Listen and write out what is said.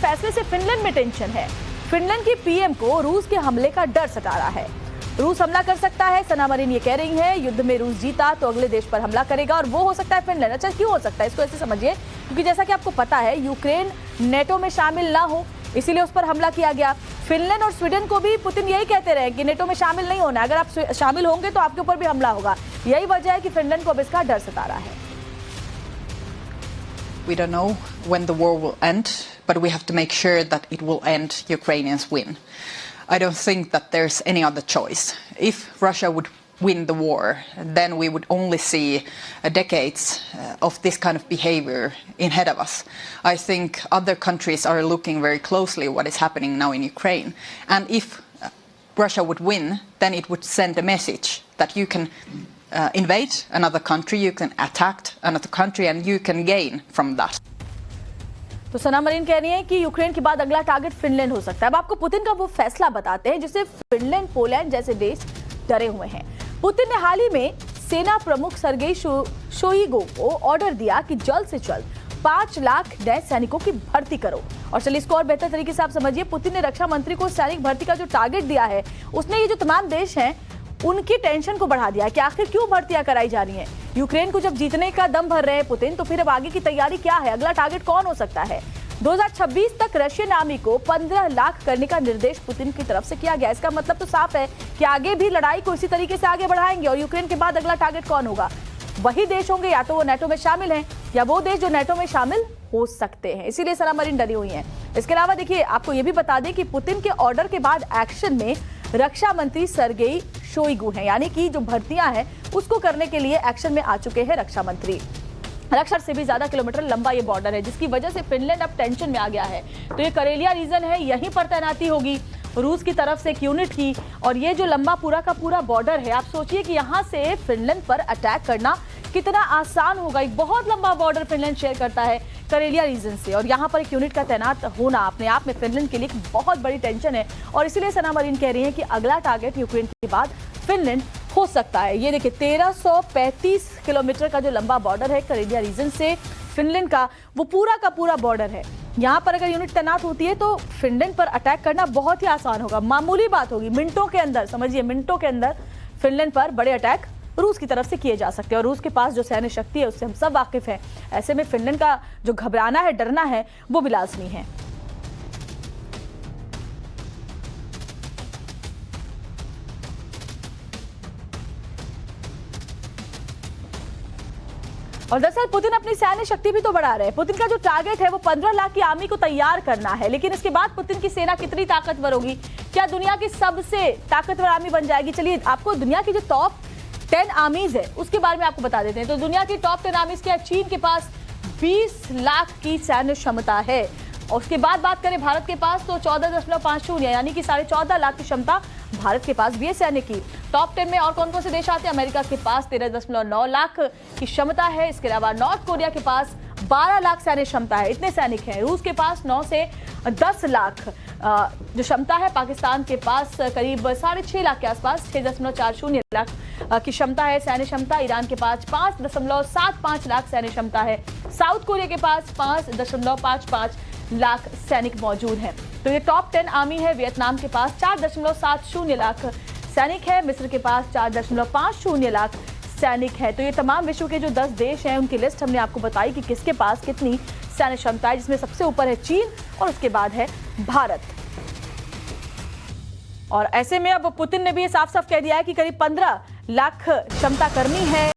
फैसले से फिनलैंड में टेंशन है। फिनलैंड की पीएम को रूस के हमले का डर सता रहा है। रूस हमला कर सकता है, सना मरीन ये कह रही है। युद्ध में रूस जीता तो अगले देश पर हमला करेगा और वो हो सकता है फिनलैंड। अच्छा, क्यों हो सकता है, इसको ऐसे समझिए, क्योंकि जैसा कि आपको पता है यूक्रेन नेटो में शामिल ना हो, इसीलिए उस पर हमला किया गया। फिनलैंड और स्वीडन को भी पुतिन यही कहते रहे कि नेटो में शामिल नहीं होना, अगर आप शामिल होंगे तो आपके ऊपर भी हमला होगा। यही वजह है कि फिनलैंड को अब इसका डर सता रहा है। We don't know when the war will end, but we have to make sure that it will end. Ukrainians win. I don't think that there's any other choice. If Russia would win the war, then we would only see decades of this kind of behavior ahead of us. I think other countries are looking very closely what is happening now in Ukraine. And if Russia would win, then it would send a message that you can invade another country, you can attack another country, and you can gain from that. तो सना marine कह रही है कि Ukraine के बाद अगला target Finland हो सकता है। अब आपको पुतिन का वो फैसला बताते हैं जिससे फिनलैंड, पोलैंड जैसे देश डरे हुए हैं। पुतिन ने हाल ही में सेना प्रमुख सर्गेई शोइगु को ऑर्डर दिया कि जल्द से जल्द 5 लाख नए सैनिकों की भर्ती करो। और चलिए इसको और बेहतर तरीके से आप समझिए, पुतिन ने रक्षा मंत्री को सैनिक भर्ती का जो टारगेट दिया है, उसने ये जो तमाम देश हैं उनकी टेंशन को बढ़ा दिया कि आखिर क्यों भर्तियां कराई जा रही हैं। यूक्रेन को जब जीतने का दम भर रहे हैं पुतिन, तो फिर अब आगे की तैयारी क्या है, अगला टारगेट कौन हो सकता है। 2026 तक रशियन आर्मी को 15 लाख करने का निर्देश पुतिन की तरफ से किया गया। इसका मतलब तो साफ है कि आगे भी लड़ाई को इसी तरीके से आगे बढ़ाएंगे। और यूक्रेन के बाद अगला टारगेट कौन होगा, वही देश होंगे, या तो वो नेटो में शामिल हैं या वो देश जो नेटो में शामिल हो सकते हैं। इसीलिए सना मरीन डरी हुई हैं। इसके अलावा देखिए, आपको ये भी बता दें कि पुतिन के ऑर्डर के बाद एक्शन में रक्षा मंत्री सर्गेई शोइगु हैं, यानी कि जो भर्तियां हैं उसको करने के लिए एक्शन में आ चुके हैं रक्षा मंत्री। रक्षा से भी ज्यादा किलोमीटर लंबा ये बॉर्डर है, जिसकी वजह से फिनलैंड अब टेंशन में आ गया है। तो ये करेलिया रीजन है, यहीं पर तैनाती होगी रूस की तरफ से एक यूनिट की। और ये जो लंबा पूरा का पूरा बॉर्डर है, आप सोचिए कि यहाँ से फिनलैंड पर अटैक करना कितना आसान होगा। एक बहुत लंबा बॉर्डर फिनलैंड शेयर करता है करेलिया रीजन से, और यहाँ पर एक यूनिट का तैनात होना अपने आप में फिनलैंड के लिए एक बहुत बड़ी टेंशन है। और इसीलिए सना मरीन कह रही है कि अगला टारगेट यूक्रेन के बाद फिनलैंड हो सकता है। ये देखिए 1335 किलोमीटर का जो लंबा बॉर्डर है करेलिया रीजन से फिनलैंड का, वो पूरा का पूरा बॉर्डर है। यहाँ पर अगर यूनिट तैनात होती है तो फिनलैंड पर अटैक करना बहुत ही आसान होगा, मामूली बात होगी। मिनटों के अंदर, समझिए मिनटों के अंदर फिनलैंड पर बड़े अटैक रूस की तरफ से किए जा सकते हैं। और रूस के पास जो सैन्य शक्ति है उससे हम सब वाकिफ हैं। ऐसे में फिनलैंड का जो घबराना है, डरना है, वो भी लाजमी है। और दरअसल पुतिन अपनी सैन्य शक्ति भी तो बढ़ा रहे हैं। पुतिन का जो टारगेट है वो 15 लाख की आर्मी को तैयार करना है, लेकिन इसके बाद पुतिन की सेना कितनी ताकतवर होगी, क्या दुनिया की सबसे ताकतवर आर्मी बन जाएगी। चलिए आपको दुनिया की जो टॉप 10 आर्मीज है उसके बारे में आपको बता देते हैं। तो दुनिया की टॉप 10 आर्मीज के चीन के पास 20 लाख की सैन्य क्षमता है। और उसके बाद बात करें भारत के पास तो 14.50 यानी कि 14.5 लाख की क्षमता भारत के पास भी है सैन्य की। टॉप 10 में और कौन कौन से देश आते हैं, अमेरिका के पास 13.9 लाख की क्षमता है। इसके अलावा नॉर्थ कोरिया के पास 12 लाख सैन्य क्षमता है, इतने सैनिक हैं। रूस के पास 9 से 10 लाख जो क्षमता है। पाकिस्तान के पास करीब 6.5 लाख के आसपास 6.40 लाख की क्षमता है सैन्य क्षमता। ईरान के पास 5.75 लाख सैन्य क्षमता है। साउथ कोरिया के पास 5.55 लाख सैनिक मौजूद हैं। तो ये टॉप 10 आर्मी है। वियतनाम के पास 4.70 लाख सैनिक है। मिस्र के पास 4.50 लाख सैनिक है। तो ये तमाम विश्व के जो 10 देश हैं उनकी लिस्ट हमने आपको बताई कि किसके पास कितनी सैन्य क्षमता है, जिसमें सबसे ऊपर है चीन और उसके बाद है भारत। और ऐसे में अब पुतिन ने भी ये साफ साफ कह दिया है कि करीब 15 लाख क्षमता करनी है।